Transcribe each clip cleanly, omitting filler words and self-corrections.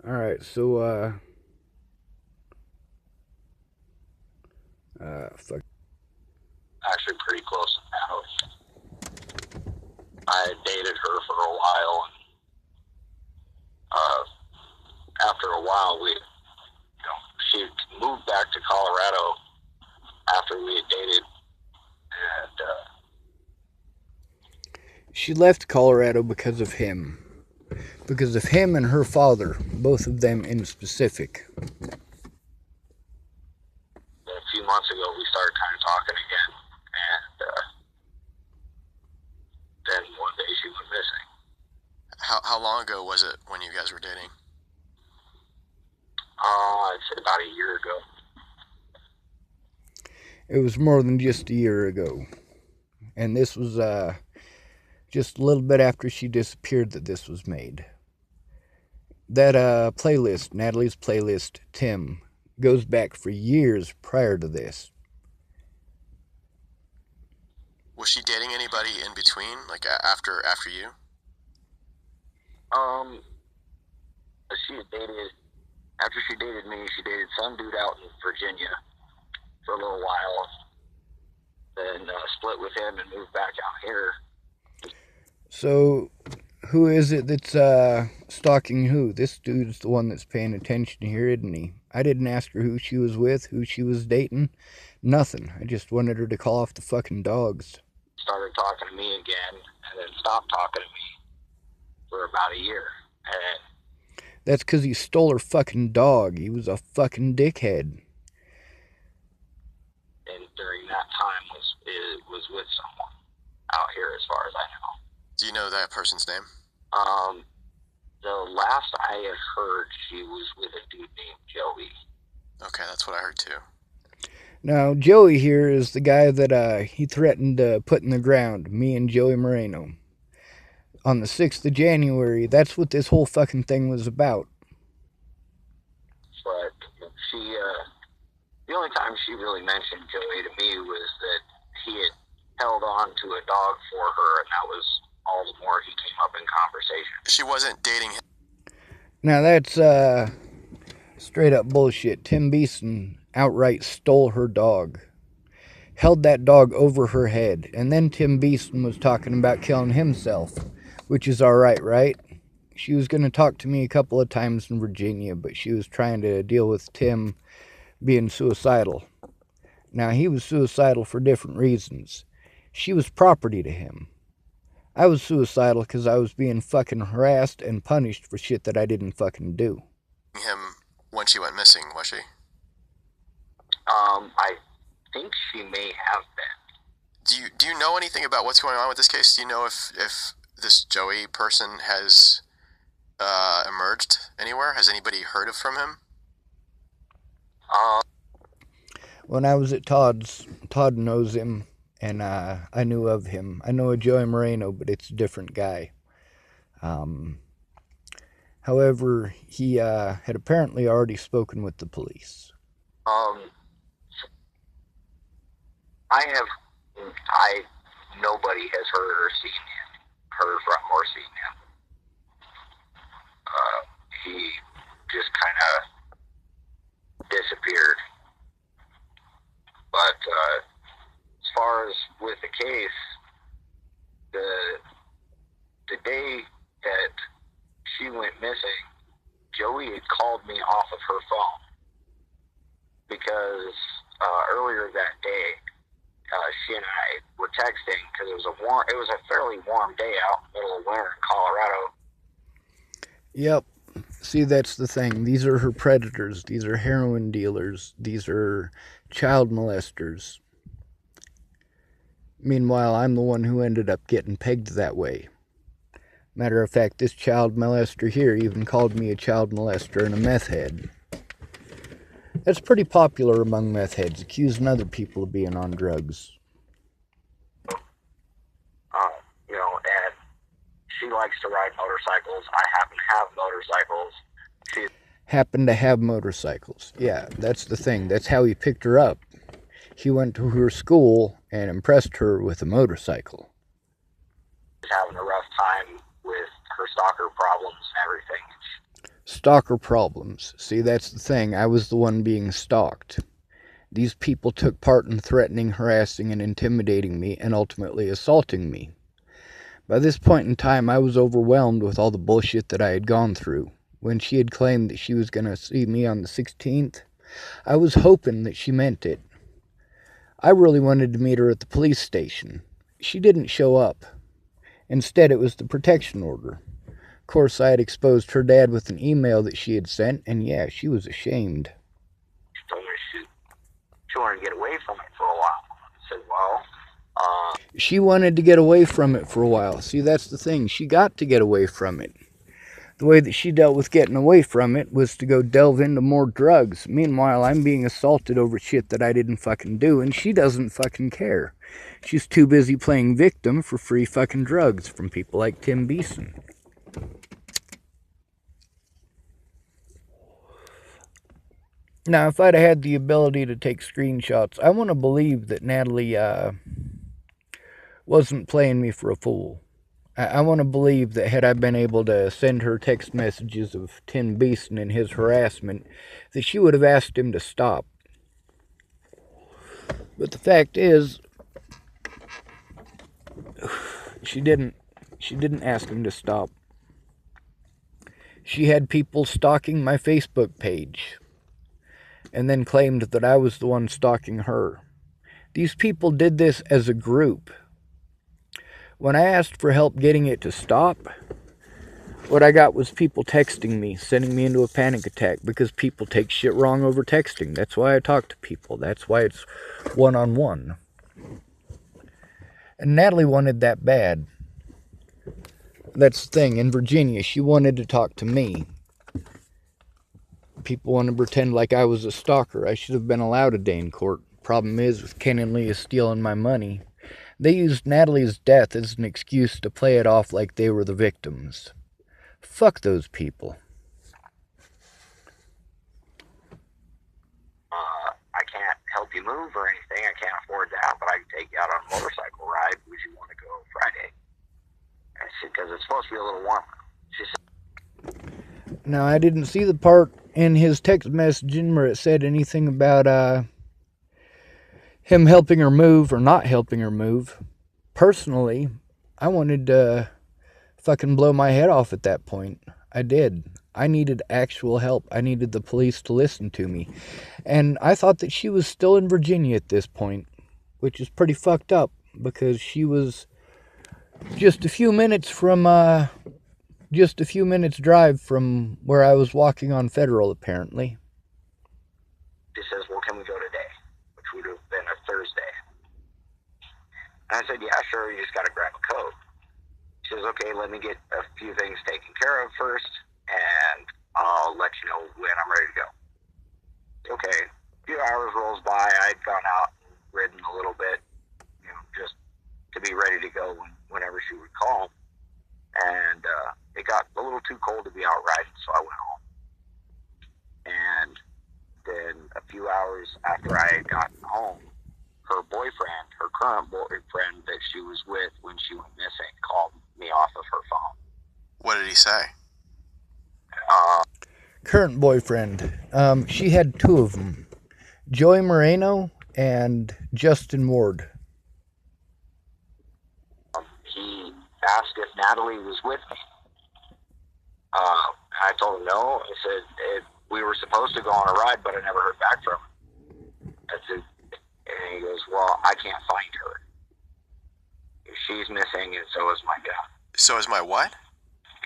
All right, so fuck. Actually, pretty close to Natalie. I had dated her for a while, and after a while, she moved back to Colorado after we had dated, and She left Colorado because of him. Because of him and her father, both of them in specific. a few months ago, we started kind of talking again, and then one day she went missing. How long ago was it when you guys were dating? I'd say about a year ago. It was more than just a year ago. And this was just a little bit after she disappeared that this was made. That playlist, Natalie's playlist, Tim, goes back for years prior to this. Was she dating anybody in between, like after you? She had dated, after she dated me, she dated some dude out in Virginia for a little while, then split with him and moved back out here. So, who is it that's stalking who? This dude's the one that's paying attention here, isn't he? I didn't ask her who she was with, who she was dating, nothing. I just wanted her to call off the fucking dogs. Started talking to me again, and then stopped talking to me for about a year. And that's because he stole her fucking dog. He was a fucking dickhead. And during that time was with someone out here, as far as I know. Do you know that person's name? The last I had heard, she was with a dude named Joey. Okay, that's what I heard too. Now, Joey here is the guy that he threatened to put in the ground, me and Joey Moreno. On the 6th of January, that's what this whole fucking thing was about. But she, the only time she really mentioned Joey to me was that he had held on to a dog for her, and that was all the more he came up in conversation. She wasn't dating him. Now that's straight up bullshit. Tim Beeson outright stole her dog. Held that dog over her head. And then Tim Beeson was talking about killing himself. Which is alright, right? She was going to talk to me a couple of times in Virginia, but she was trying to deal with Tim being suicidal. Now, he was suicidal for different reasons. She was property to him. I was suicidal because I was being fucking harassed and punished for shit that I didn't fucking do. Him when she went missing, was she? I think she may have been. Do you know anything about what's going on with this case? Do you know if this Joey person has emerged anywhere? Has anybody heard of from him? When I was at Todd's, Todd knows him, and I knew of him. I know a Joey Moreno, but it's a different guy. However, he had apparently already spoken with the police. Nobody has heard or seen him, heard from or seen him. He just kind of disappeared. But as far as with the case, the day that she went missing, Joey had called me off of her phone because earlier that day, she and I were texting because it was a fairly warm day out in the middle of winter in Colorado. Yep. See, that's the thing. These are her predators. These are heroin dealers. These are child molesters. Meanwhile, I'm the one who ended up getting pegged that way. Matter of fact, this child molester here even called me a child molester and a meth head. That's pretty popular among meth heads, accusing other people of being on drugs. And she likes to ride motorcycles. I happen to have motorcycles. Happen to have motorcycles. Yeah, that's the thing. That's how he picked her up. He went to her school and impressed her with a motorcycle. She's having a rough time with her stalker problems and everything. Stalker problems. See, that's the thing. I was the one being stalked. These people took part in threatening, harassing, and intimidating me, and ultimately assaulting me. By this point in time, I was overwhelmed with all the bullshit that I had gone through. When she had claimed that she was going to see me on the 16th, I was hoping that she meant it. I really wanted to meet her at the police station. She didn't show up. Instead, it was the protection order. Of course, I had exposed her dad with an email that she had sent, and yeah, she was ashamed. She told me she wanted to get away from it for a while. I said, well, she wanted to get away from it for a while. See, that's the thing. She got to get away from it. The way that she dealt with getting away from it was to go delve into more drugs. Meanwhile, I'm being assaulted over shit that I didn't fucking do, and she doesn't fucking care. She's too busy playing victim for free fucking drugs from people like Tim Beeson. Now, if I'd had the ability to take screenshots, I want to believe that Natalie wasn't playing me for a fool. I want to believe that had I been able to send her text messages of Tim Beeson and his harassment, that she would have asked him to stop. But the fact is, she didn't. She didn't ask him to stop. She had people stalking my Facebook page, and then claimed that I was the one stalking her. These people did this as a group. When I asked for help getting it to stop, what I got was people texting me, sending me into a panic attack, because people take shit wrong over texting. That's why I talk to people. That's why it's one-on-one. And Natalie wanted that bad. That's the thing. In Virginia, she wanted to talk to me. People want to pretend like I was a stalker. I should have been allowed a day in court. Problem is, with Ken and Leah stealing my money, they used Natalie's death as an excuse to play it off like they were the victims. Fuck those people. I can't help you move or anything. I can't afford that, but I can take you out on a motorcycle ride. Would you want to go Friday? I said, because it's supposed to be a little warmer. She said, now, I didn't see the part in his text messaging where it said anything about him helping her move or not helping her move. Personally, I wanted to fucking blow my head off at that point. I did. I needed actual help. I needed the police to listen to me. And I thought that she was still in Virginia at this point, which is pretty fucked up, because she was just a few minutes drive from where I was walking on Federal, apparently. She says, well, can we go today? Which would have been a Thursday. And I said, yeah, sure, you just got to grab a coat. She says, okay, let me get a few things taken care of first, and I'll let you know when I'm ready to go. Okay, a few hours rolls by. I'd gone out and ridden a little bit, just to be ready to go whenever she would call. And it got a little too cold to be out riding, so I went home. And then a few hours after I had gotten home, her boyfriend, her current boyfriend that she was with when she went missing, called me off of her phone. What did he say? Current boyfriend. She had two of them. Joey Moreno and Justin Ward. He asked if Natalie was with me. I told him no. I said, we were supposed to go on a ride, but I never heard back from him. I said, and he goes, well, I can't find her. She's missing, and so is my gun. So is my what?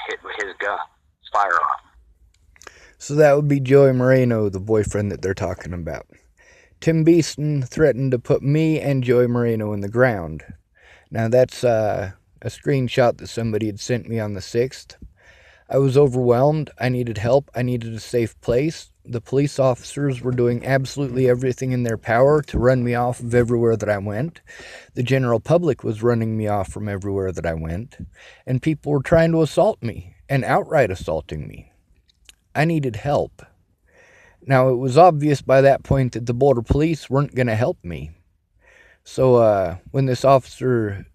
His gun. It's firearm. So that would be Joey Moreno, the boyfriend that they're talking about. Tim Beeson threatened to put me and Joey Moreno in the ground. Now that's a screenshot that somebody had sent me on the 6th. I was overwhelmed. I needed help. I needed a safe place. The police officers were doing absolutely everything in their power to run me off of everywhere that I went. The general public was running me off from everywhere that I went. And people were trying to assault me and outright assaulting me. I needed help. Now, it was obvious by that point that the border police weren't going to help me. So when this officer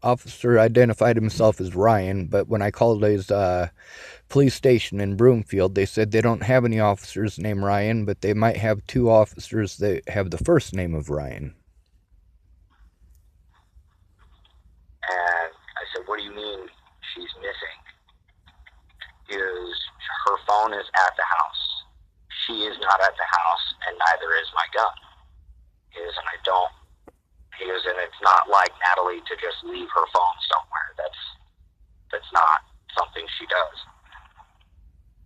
identified himself as Ryan, but when I called his police station in Broomfield. They said they don't have any officers named Ryan, but they might have 2 officers that have the first name of Ryan. And I said, what do you mean she's missing? He goes, her phone is at the house. She is not at the house, and neither is my gun. He goes, and I don't. He goes, and it's not like Natalie to just leave her phone somewhere. That's not something she does.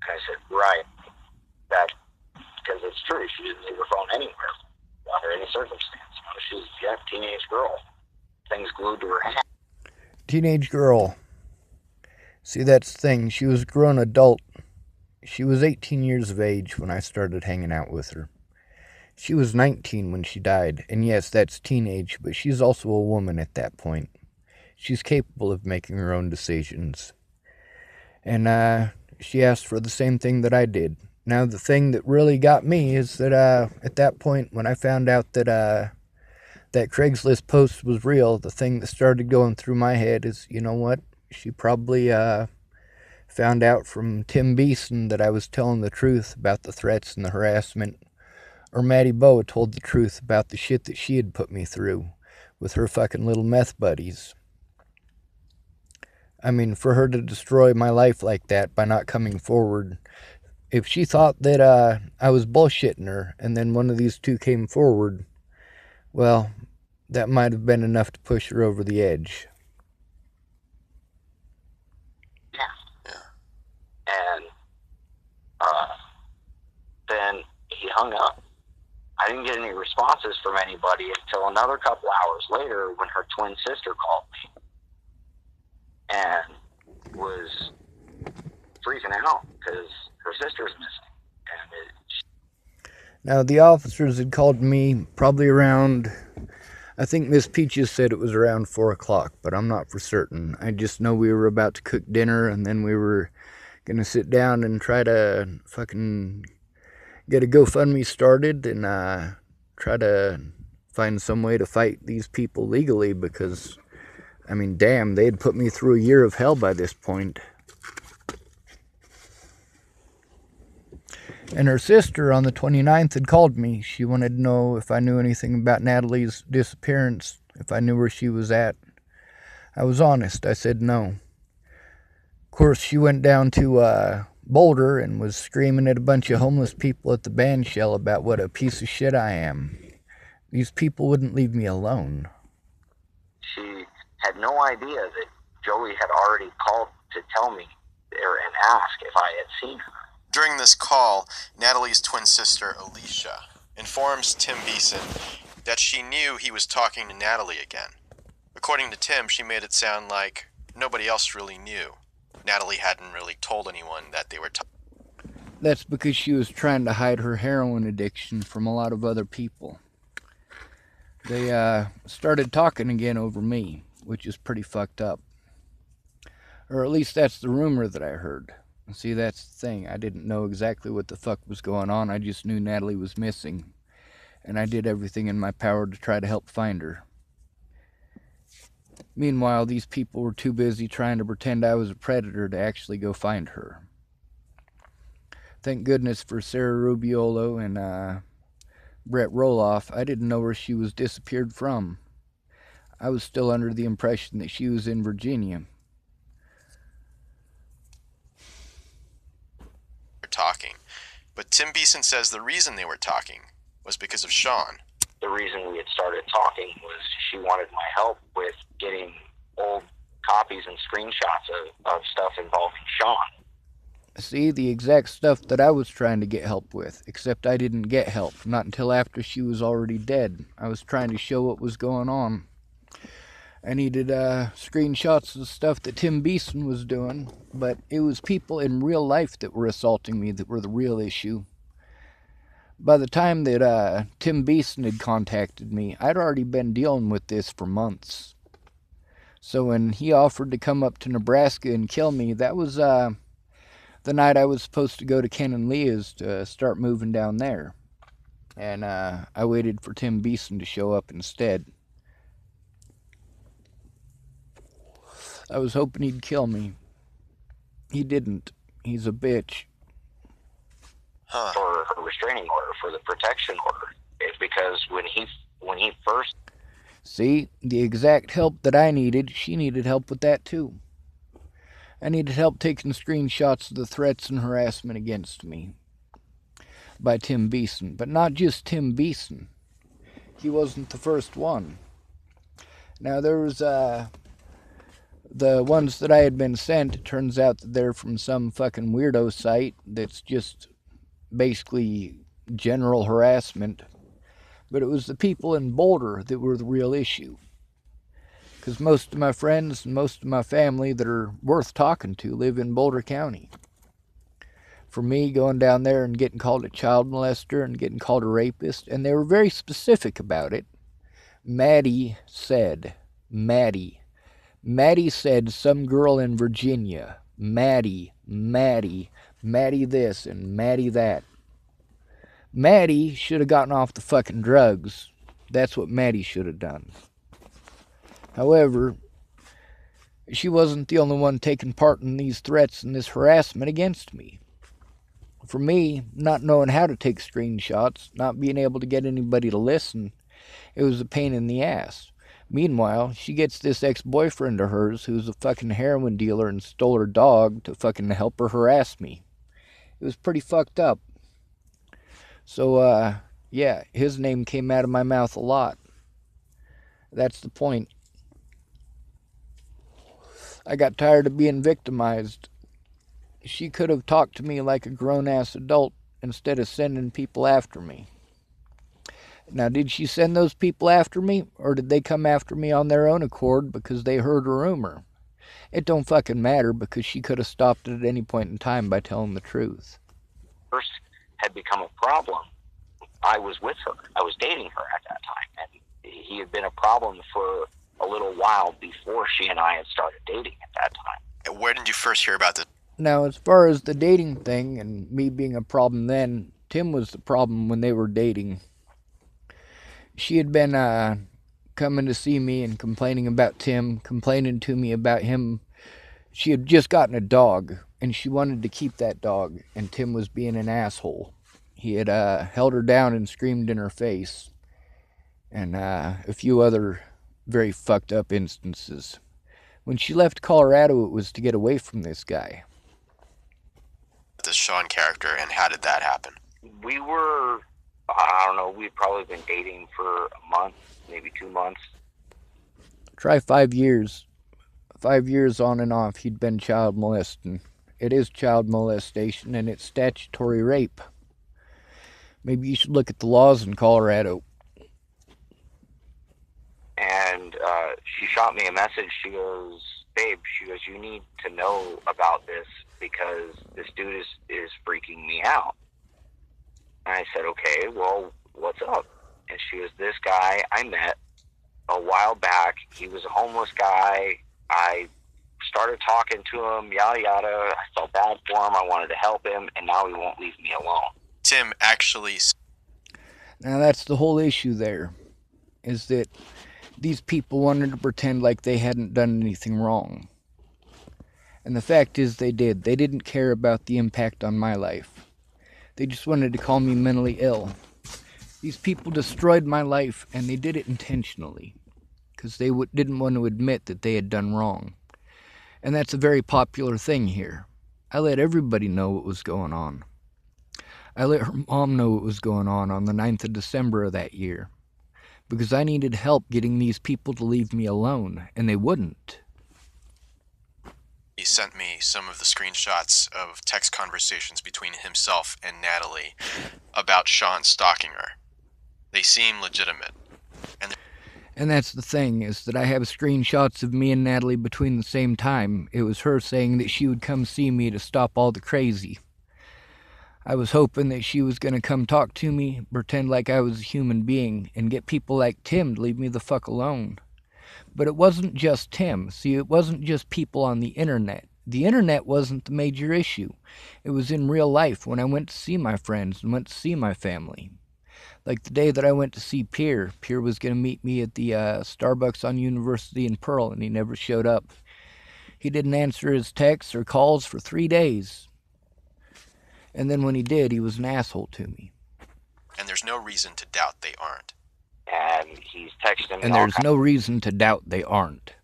And I said, right. That, because it's true. She didn't leave her phone anywhere under any circumstance. You know, she's a teenage girl. Things glued to her hand. Teenage girl. See, that's the thing. She was a grown adult. She was 18 years of age when I started hanging out with her. She was 19 when she died. And yes, that's teenage, but she's also a woman at that point. She's capable of making her own decisions. And she asked for the same thing that I did. Now, the thing that really got me is that at that point, when I found out that that Craigslist post was real, the thing that started going through my head is, you know what? She probably found out from Tim Beeson that I was telling the truth about the threats and the harassment. Or Maddie Boa told the truth about the shit that she had put me through with her fucking little meth buddies. I mean, for her to destroy my life like that by not coming forward, if she thought that I was bullshitting her and then one of these 2 came forward, well, that might have been enough to push her over the edge. Yeah. And then he hung up. I didn't get any responses from anybody until another couple hours later when her twin sister called me and was freaking out because her sister's missing. And now, the officers had called me probably around, I think Miss Peaches said it was around 4 o'clock, but I'm not for certain. I just know we were about to cook dinner, and then we were going to sit down and try to fucking get a GoFundMe started and try to find some way to fight these people legally because, I mean, damn, they had put me through a year of hell by this point. And her sister on the 29th had called me. She wanted to know if I knew anything about Natalie's disappearance, if I knew where she was at. I was honest. I said no. Of course, she went down to Boulder and was screaming at a bunch of homeless people at the band shell about what a piece of shit I am. These people wouldn't leave me alone. She had no idea that Joey had already called to tell me and ask if I had seen her. During this call, Natalie's twin sister, Alicia, informs Tim Beeson that she knew he was talking to Natalie again. According to Tim, she made it sound like nobody else really knew. Natalie hadn't really told anyone that they were talking. That's because she was trying to hide her heroin addiction from a lot of other people. They started talking again over me, which is pretty fucked up. Or at least that's the rumor that I heard. See, that's the thing. I didn't know exactly what the fuck was going on. I just knew Natalie was missing. And I did everything in my power to try to help find her. Meanwhile, these people were too busy trying to pretend I was a predator to actually go find her. Thank goodness for Sarah Rubiolo and Brett Roloff. I didn't know where she was disappeared from. I was still under the impression that she was in Virginia. Talking. But Tim Beeson says the reason they were talking was because of Sean. The reason we had started talking was she wanted my help with getting old copies and screenshots of stuff involving Sean. See, the exact stuff that I was trying to get help with, except I didn't get help, not until after she was already dead. I was trying to show what was going on. I needed screenshots of the stuff that Tim Beeson was doing, but it was people in real life that were assaulting me that were the real issue. By the time that Tim Beeson had contacted me, I'd already been dealing with this for months. So when he offered to come up to Nebraska and kill me, that was the night I was supposed to go to Ken and Leah's to start moving down there. And I waited for Tim Beeson to show up instead. I was hoping he'd kill me. He didn't. He's a bitch. Huh. For her restraining order, for the protection order. It's because when he first... See, the exact help that I needed, she needed help with that too. I needed help taking screenshots of the threats and harassment against me by Tim Beeson. But not just Tim Beeson. He wasn't the first one. Now, there was the ones that I had been sent. It turns out that they're from some fucking weirdo site that's just basically general harassment. But it was the people in Boulder that were the real issue. Because most of my friends and most of my family that are worth talking to live in Boulder County. For me, going down there and getting called a child molester and getting called a rapist, and they were very specific about it. Maddie said some girl in Virginia, Maddie this and Maddie that. Maddie should have gotten off the fucking drugs. That's what Maddie should have done. However, she wasn't the only one taking part in these threats and this harassment against me. For me, not knowing how to take screenshots, not being able to get anybody to listen, it was a pain in the ass. Meanwhile, she gets this ex-boyfriend of hers who's a fucking heroin dealer and stole her dog to fucking help her harass me. It was pretty fucked up. So, yeah, his name came out of my mouth a lot. That's the point. I got tired of being victimized. She could have talked to me like a grown-ass adult instead of sending people after me. Now, did she send those people after me, or did they come after me on their own accord because they heard a rumor? It don't fucking matter, because she could have stopped it at any point in time by telling the truth. First had become a problem, I was with her. I was dating her at that time, and he had been a problem for a little while before she and I had started dating at that time. Where did you first hear about this? Now, as far as the dating thing and me being a problem then, Tim was the problem when they were dating. She had been coming to see me and complaining about Tim, complaining to me about him. She had just gotten a dog, and she wanted to keep that dog, and Tim was being an asshole. He had held her down and screamed in her face, and a few other very fucked up instances. When she left Colorado, it was to get away from this guy. This Sean character, and how did that happen? We were, I don't know, we'd probably been dating for a month, maybe 2 months. Try 5 years. 5 years on and off, he'd been child molesting. It is child molestation, and it's statutory rape. Maybe you should look at the laws in Colorado. And she shot me a message. She goes, babe, you need to know about this because this dude is freaking me out. And I said, okay, well, what's up? And she goes, this guy I met a while back. He was a homeless guy. I started talking to him, yada, yada. I felt bad for him. I wanted to help him, and now he won't leave me alone. Tim actually... Now, that's the whole issue there, is that these people wanted to pretend like they hadn't done anything wrong. And the fact is they did. They didn't care about the impact on my life. They just wanted to call me mentally ill. These people destroyed my life, and they did it intentionally, because they didn't want to admit that they had done wrong. And that's a very popular thing here. I let everybody know what was going on. I let her mom know what was going on the 9th of December of that year, because I needed help getting these people to leave me alone, and they wouldn't. He sent me some of the screenshots of text conversations between himself and Natalie about Sean stalking her. They seem legitimate. And that's the thing, is that I have screenshots of me and Natalie between the same time. It was her saying that she would come see me to stop all the crazy. I was hoping that she was going to come talk to me, pretend like I was a human being, and get people like Tim to leave me the fuck alone. But it wasn't just Tim. See, it wasn't just people on the internet. The internet wasn't the major issue. It was in real life when I went to see my friends and went to see my family. Like the day that I went to see Pierre. Pierre was going to meet me at the Starbucks on University in Pearl, and he never showed up. He didn't answer his texts or calls for 3 days. And then when he did, he was an asshole to me. And there's no reason to doubt they aren't. And he's texting me And all there's no reason to doubt they aren't.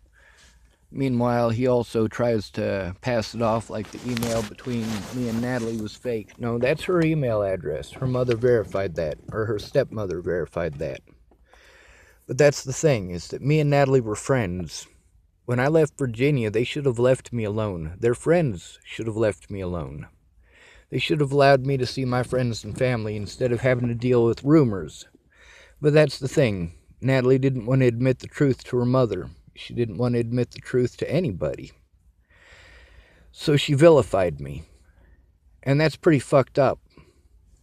Meanwhile, he also tries to pass it off like the email between me and Natalie was fake. No, that's her email address. Her mother verified that, or her stepmother verified that. But that's the thing, is that me and Natalie were friends. When I left Virginia, they should have left me alone. Their friends should have left me alone. They should have allowed me to see my friends and family instead of having to deal with rumors. But that's the thing. Natalie didn't want to admit the truth to her mother. She didn't want to admit the truth to anybody. So she vilified me. And that's pretty fucked up.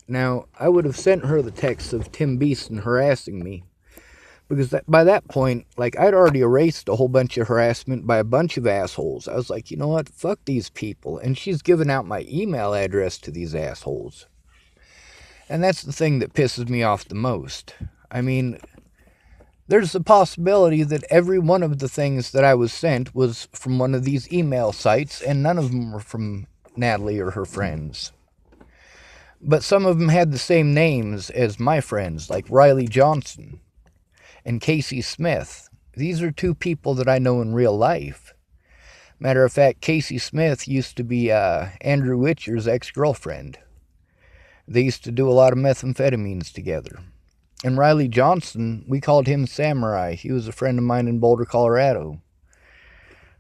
Now, I would have sent her the text of Tim Beeson harassing me. Because by that point, like, I'd already erased a whole bunch of harassment by a bunch of assholes. I was like, you know what? Fuck these people. And she's given out my email address to these assholes. And that's the thing that pisses me off the most. I mean, there's the possibility that every one of the things that I was sent was from one of these email sites, and none of them were from Natalie or her friends. But some of them had the same names as my friends, like Riley Johnson and Casey Smith. These are two people that I know in real life. Matter of fact, Casey Smith used to be Andrew Witcher's ex-girlfriend. They used to do a lot of methamphetamines together. And Riley Johnson, we called him Samurai. He was a friend of mine in Boulder, Colorado.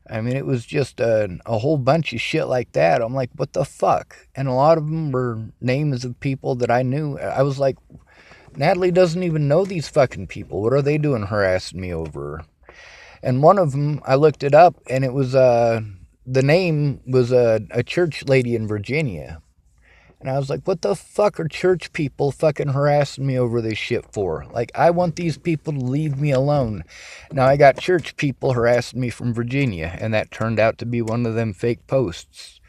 I mean, it was just a whole bunch of shit like that. I'm like, what the fuck? And a lot of them were names of people that I knew. I was like, Natalie doesn't even know these fucking people. What are they doing harassing me over? And one of them, I looked it up, and it was, the name was a church lady in Virginia. And I was like, what the fuck are church people fucking harassing me over this shit for? Like, I want these people to leave me alone. Now, I got church people harassing me from Virginia, and that turned out to be one of them fake posts.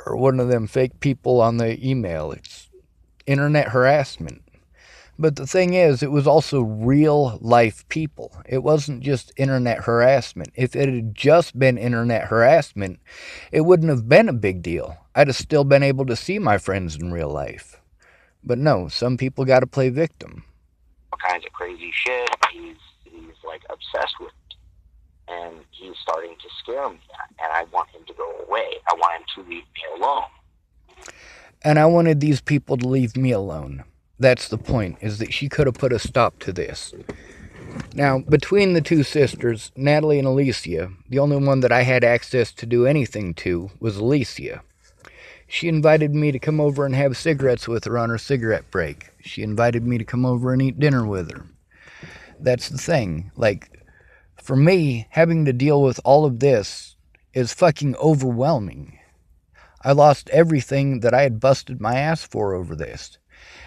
Or one of them fake people on the email. It's internet harassment. But the thing is, it was also real life people. It wasn't just internet harassment. If it had just been internet harassment, it wouldn't have been a big deal. I'd have still been able to see my friends in real life. But no, some people got to play victim. All kinds of crazy shit. He's like obsessed with it. And he's starting to scare me. And I want him to go away. I want him to leave me alone. And I wanted these people to leave me alone. That's the point, is that she could have put a stop to this. Now, between the two sisters, Natalie and Alicia, the only one that I had access to do anything to was Alicia. She invited me to come over and have cigarettes with her on her cigarette break. She invited me to come over and eat dinner with her. That's the thing. Like, for me, having to deal with all of this is fucking overwhelming. I lost everything that I had busted my ass for over this.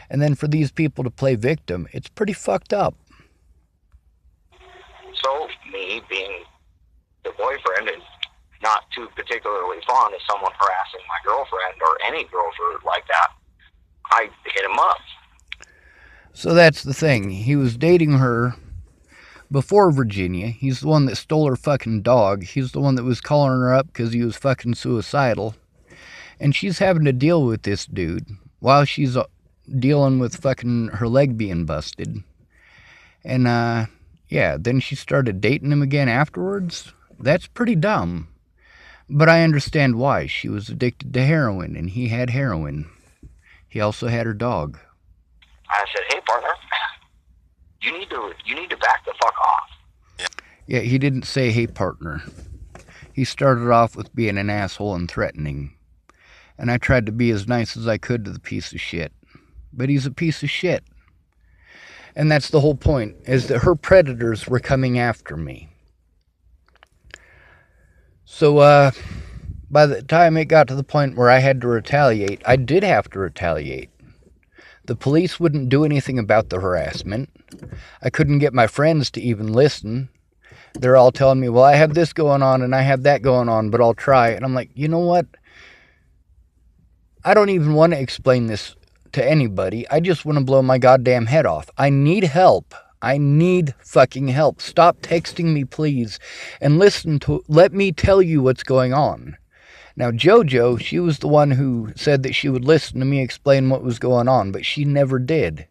And then for these people to play victim, it's pretty fucked up. So, me being the boyfriend and not too particularly fond of someone harassing my girlfriend or any girlfriend like that, I hit him up. So that's the thing. He was dating her before Virginia. He's the one that stole her fucking dog. He's the one that was calling her up because he was fucking suicidal. And she's having to deal with this dude while she's dealing with fucking her leg being busted. And, yeah, then she started dating him again afterwards. That's pretty dumb. But I understand why. She was addicted to heroin, and he had heroin. He also had her dog. I said, hey, partner, you need to back the fuck off. Yeah, he didn't say, hey, partner. He started off with being an asshole and threatening. And I tried to be as nice as I could to the piece of shit. But he's a piece of shit. And that's the whole point, is that her predators were coming after me. So, by the time it got to the point where I had to retaliate, I did have to retaliate. The police wouldn't do anything about the harassment. I couldn't get my friends to even listen. They're all telling me, well, I have this going on and I have that going on, but I'll try. And I'm like, you know what? I don't even want to explain this to anybody. I just want to blow my goddamn head off. I need help. I need fucking help. Stop texting me, please, and let me tell you what's going on. Now, JoJo, she was the one who said that she would listen to me explain what was going on, but she never did.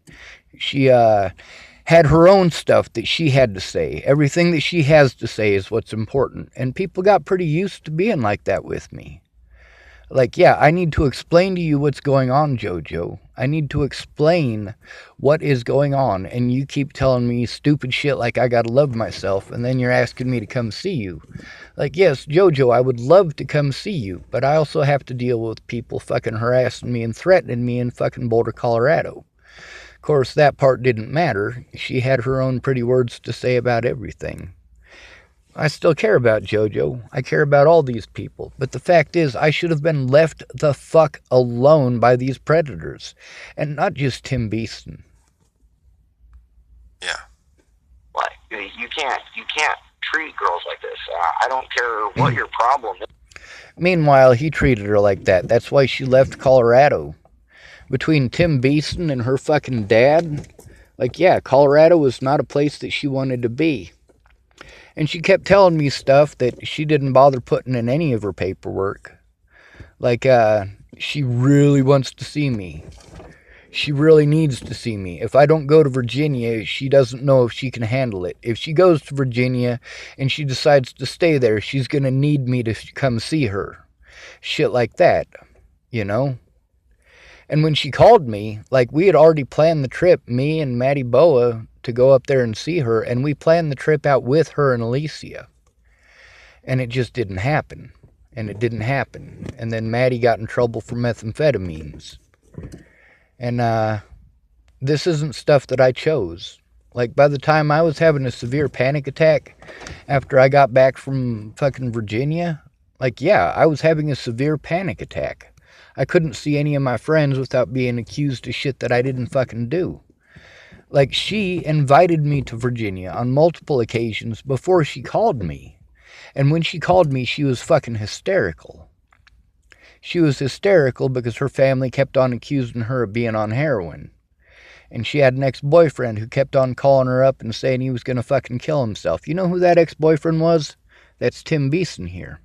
She had her own stuff that she had to say. Everything that she has to say is what's important. And people got pretty used to being like that with me. Like, yeah, I need to explain to you what's going on, JoJo. I need to explain what is going on. And you keep telling me stupid shit like I gotta love myself. And then you're asking me to come see you. Like, yes, JoJo, I would love to come see you. But I also have to deal with people fucking harassing me and threatening me in fucking Boulder, Colorado. Of course, that part didn't matter. She had her own pretty words to say about everything. I still care about JoJo. I care about all these people. But the fact is, I should have been left the fuck alone by these predators. And not just Tim Beeston. Yeah. Like, you can't treat girls like this. I don't care what your problem is. Meanwhile, he treated her like that. That's why she left Colorado. Between Tim Beeston and her fucking dad, like, yeah, Colorado was not a place that she wanted to be. And she kept telling me stuff that she didn't bother putting in any of her paperwork. Like, she really wants to see me. She really needs to see me. If I don't go to Virginia, she doesn't know if she can handle it. If she goes to Virginia and she decides to stay there, she's going to need me to come see her. Shit like that, you know? And when she called me, like, we had already planned the trip, me and Maddie Boa, to go up there and see her, and we planned the trip out with her and Alicia. And it just didn't happen. And it didn't happen. And then Maddie got in trouble for methamphetamines. And this isn't stuff that I chose. Like, by the time I was having a severe panic attack after I got back from fucking Virginia, like, yeah, I was having a severe panic attack. I couldn't see any of my friends without being accused of shit that I didn't fucking do. Like, she invited me to Virginia on multiple occasions before she called me. And when she called me, she was fucking hysterical. She was hysterical because her family kept on accusing her of being on heroin. And she had an ex-boyfriend who kept on calling her up and saying he was going to fucking kill himself. You know who that ex-boyfriend was? That's Tim Beeson here.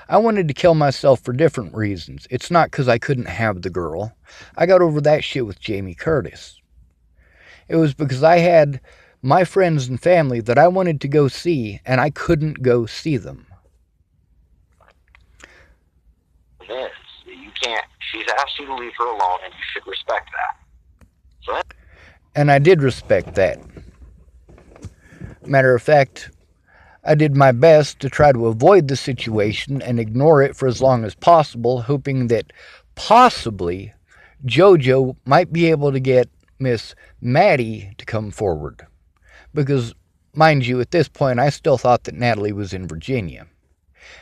I wanted to kill myself for different reasons. It's not because I couldn't have the girl. I got over that shit with Jamie Curtis. It was because I had my friends and family that I wanted to go see, and I couldn't go see them. You can't. She's asked you to leave her alone, and you should respect that. So, and I did respect that. Matter of fact, I did my best to try to avoid the situation and ignore it for as long as possible, hoping that possibly JoJo might be able to get Miss Maddie to come forward. Because, mind you, at this point, I still thought that Natalie was in Virginia.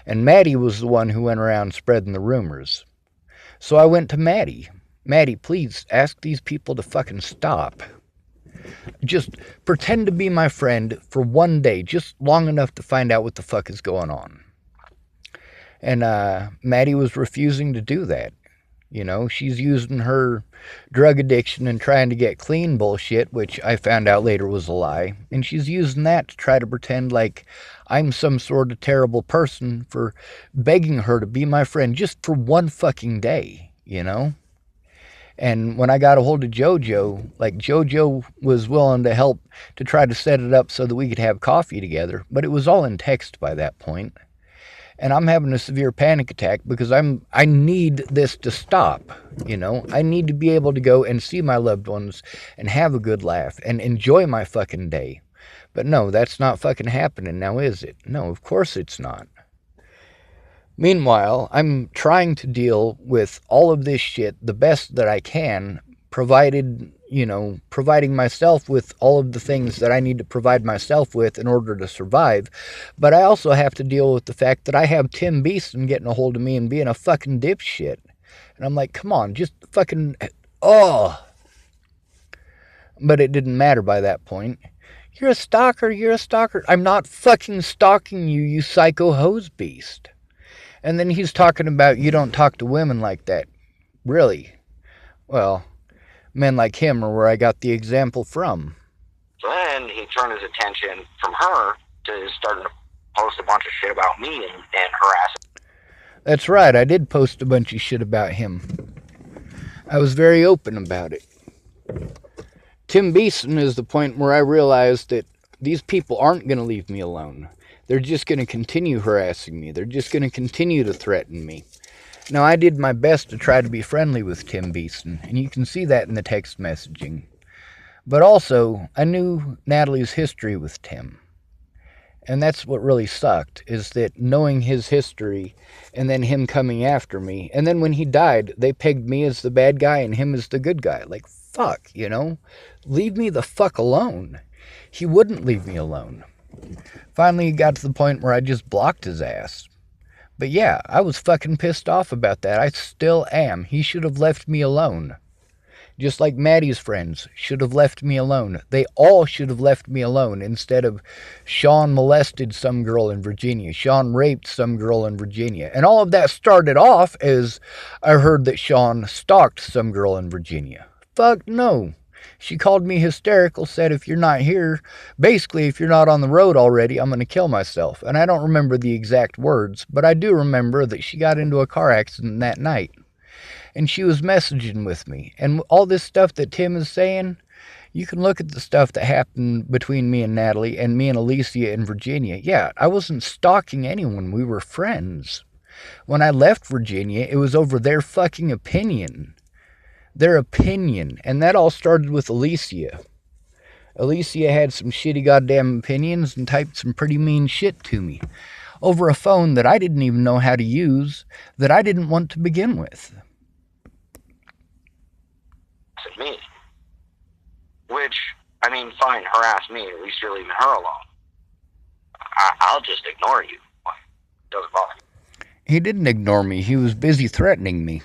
And Maddie was the one who went around spreading the rumors. So I went to Maddie. Maddie, please ask these people to fucking stop. Just pretend to be my friend for one day, just long enough to find out what the fuck is going on. And Maddie was refusing to do that. You know, she's using her drug addiction and trying to get clean bullshit, which I found out later was a lie. And she's using that to try to pretend like I'm some sort of terrible person for begging her to be my friend just for one fucking day, you know? And when I got a hold of JoJo, like, JoJo was willing to help to try to set it up so that we could have coffee together, but it was all in text by that point. And I'm having a severe panic attack because I need this to stop, you know? I need to be able to go and see my loved ones and have a good laugh and enjoy my fucking day. But no, that's not fucking happening now, is it? No, of course it's not. Meanwhile, I'm trying to deal with all of this shit the best that I can, providing myself with all of the things that I need to provide myself with in order to survive. But I also have to deal with the fact that I have Tim Beeson getting a hold of me and being a fucking dipshit. And I'm like, come on, just fucking, oh. But it didn't matter by that point. You're a stalker, you're a stalker. I'm not fucking stalking you, you psycho hose beast. And then he's talking about you don't talk to women like that. Really? Well, men like him are where I got the example from. So then he turned his attention from her to starting to post a bunch of shit about me and harassing. That's right, I did post a bunch of shit about him. I was very open about it. Tim Beeson is the point where I realized that these people aren't going to leave me alone. They're just going to continue harassing me. They're just going to continue to threaten me. Now, I did my best to try to be friendly with Tim Beeson, and you can see that in the text messaging. But also, I knew Natalie's history with Tim. And that's what really sucked, is that knowing his history and then him coming after me. And then when he died, they pegged me as the bad guy and him as the good guy. Like, fuck, you know? Leave me the fuck alone. He wouldn't leave me alone. Finally, it got to the point where I just blocked his ass. But yeah, I was fucking pissed off about that. I still am. He should have left me alone. Just like Maddie's friends should have left me alone. They all should have left me alone instead of Sean molested some girl in Virginia. Sean raped some girl in Virginia. And all of that started off as I heard that Sean stalked some girl in Virginia. Fuck no. She called me hysterical, said if you're not here, basically if you're not on the road already, I'm going to kill myself. And I don't remember the exact words, but I do remember that she got into a car accident that night. And she was messaging with me. And all this stuff that Tim is saying, you can look at the stuff that happened between me and Natalie and me and Alicia in Virginia. Yeah, I wasn't stalking anyone. We were friends. When I left Virginia, it was over their fucking opinion. Their opinion. And that all started with Alicia. Alicia had some shitty goddamn opinions and typed some pretty mean shit to me over a phone that I didn't even know how to use, that I didn't want to begin with. Me. Which, I mean, fine, harass me. At least you're leaving her alone. I'll just ignore you. Doesn't bother me. He didn't ignore me. He was busy threatening me.